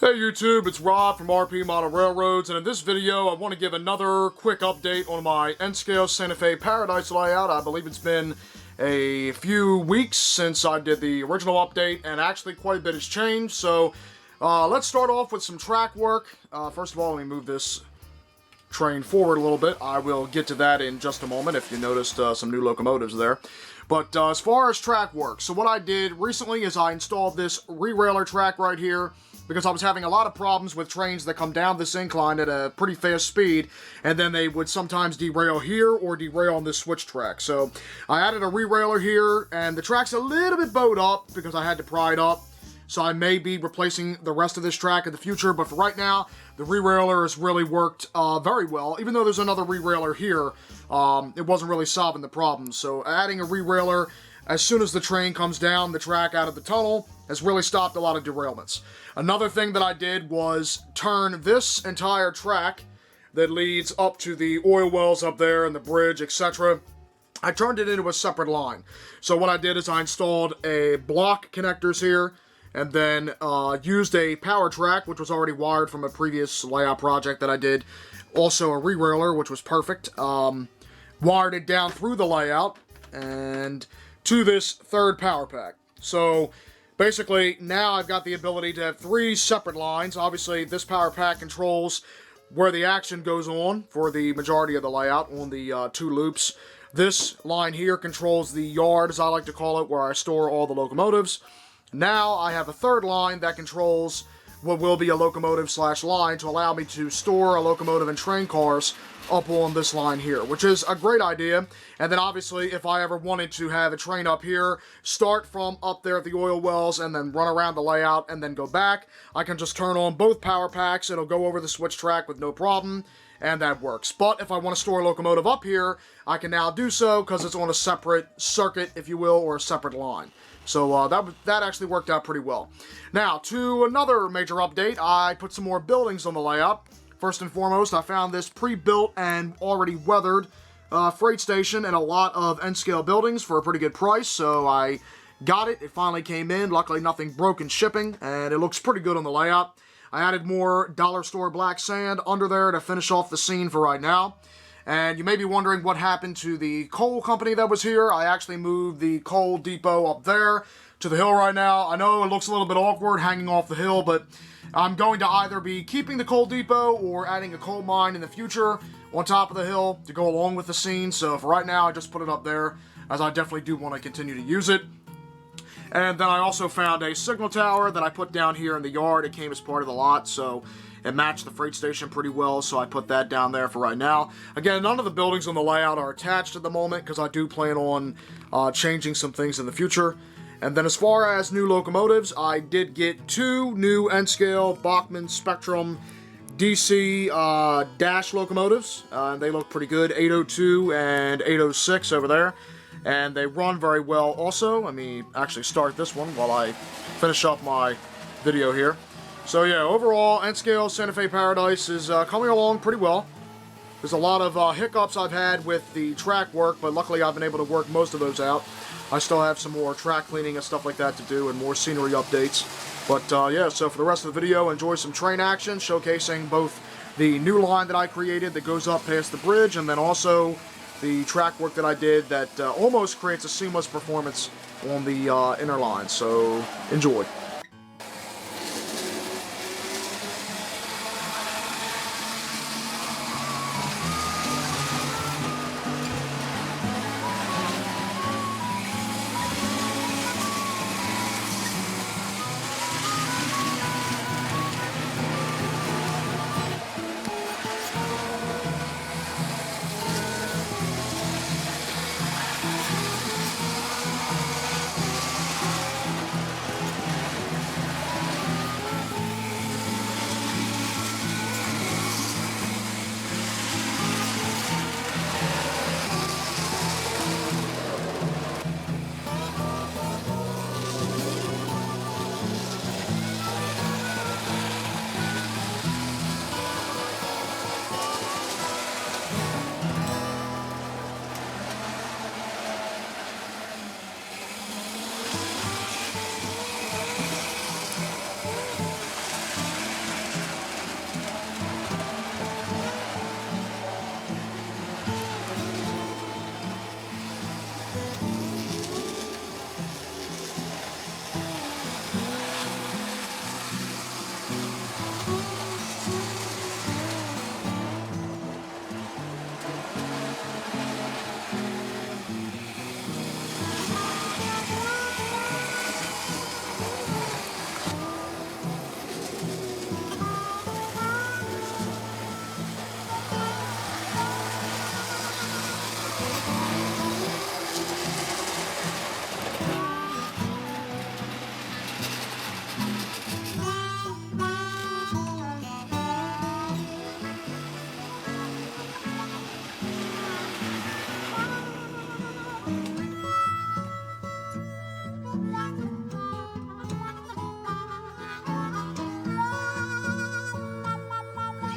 Hey YouTube, it's Rob from RP Model Railroads, and in this video I want to give another quick update on my N-Scale Santa Fe Paradise layout. I believe it's been a few weeks since I did the original update, and actually quite a bit has changed. So let's start off with some track work. First of all, let me move this train forward a little bit. I will get to that in just a moment if you noticed some new locomotives there. But as far as track work, so what I did recently is I installed this re-railer track right here because I was having a lot of problems with trains that come down this incline at a pretty fast speed, and then they would sometimes derail here or derail on this switch track. So I added a re-railer here, and the track's a little bit bowed up because I had to pry it up. So I may be replacing the rest of this track in the future, but for right now, the re-railer has really worked very well. Even though there's another re-railer here, it wasn't really solving the problem. So adding a re-railer as soon as the train comes down the track out of the tunnel has really stopped a lot of derailments. Another thing that I did was turn this entire track that leads up to the oil wells up there and the bridge, etc. I turned it into a separate line. So what I did is I installed a block connectors here, and then used a power track, which was already wired from a previous layout project that I did. Also a re-railer, which was perfect. Wired it down through the layout and to this third power pack. So basically now I've got the ability to have three separate lines. Obviously this power pack controls where the action goes on for the majority of the layout on the two loops. This line here controls the yard, as I like to call it, where I store all the locomotives. Now I have a third line that controls what will be a locomotive slash line to allow me to store a locomotive and train cars up on this line here, which is a great idea. And then obviously if I ever wanted to have a train up here, start from up there at the oil wells and then run around the layout and then go back, I can just turn on both power packs. It'll go over the switch track with no problem, and that works. But if I want to store a locomotive up here, I can now do so because it's on a separate circuit, if you will, or a separate line. So that actually worked out pretty well. Now, to another major update, I put some more buildings on the layout. First and foremost, I found this pre-built and already weathered freight station and a lot of N-scale buildings for a pretty good price, so I got it. It finally came in. Luckily, nothing broke in shipping, and it looks pretty good on the layout. I added more dollar store black sand under there to finish off the scene for right now. And you may be wondering what happened to the coal company that was here. I actually moved the coal depot up there to the hill right now. I know it looks a little bit awkward hanging off the hill, but I'm going to either be keeping the coal depot or adding a coal mine in the future on top of the hill to go along with the scene. So for right now, I just put it up there, as I definitely do want to continue to use it. And then I also found a signal tower that I put down here in the yard. It came as part of the lot, so it matched the freight station pretty well, so I put that down there for right now. Again, none of the buildings on the layout are attached at the moment because I do plan on changing some things in the future. And then as far as new locomotives, I did get two new N-scale Bachmann Spectrum DC dash locomotives. They look pretty good, 802 and 806 over there. And they run very well also. Let me actually start this one while I finish up my video here. So yeah, overall, N-scale Santa Fe Paradise is coming along pretty well. There's a lot of hiccups I've had with the track work, but luckily I've been able to work most of those out. I still have some more track cleaning and stuff like that to do and more scenery updates. But yeah, so for the rest of the video, enjoy some train action, showcasing both the new line that I created that goes up past the bridge, and then also the track work that I did that almost creates a seamless performance on the inner line. So enjoy.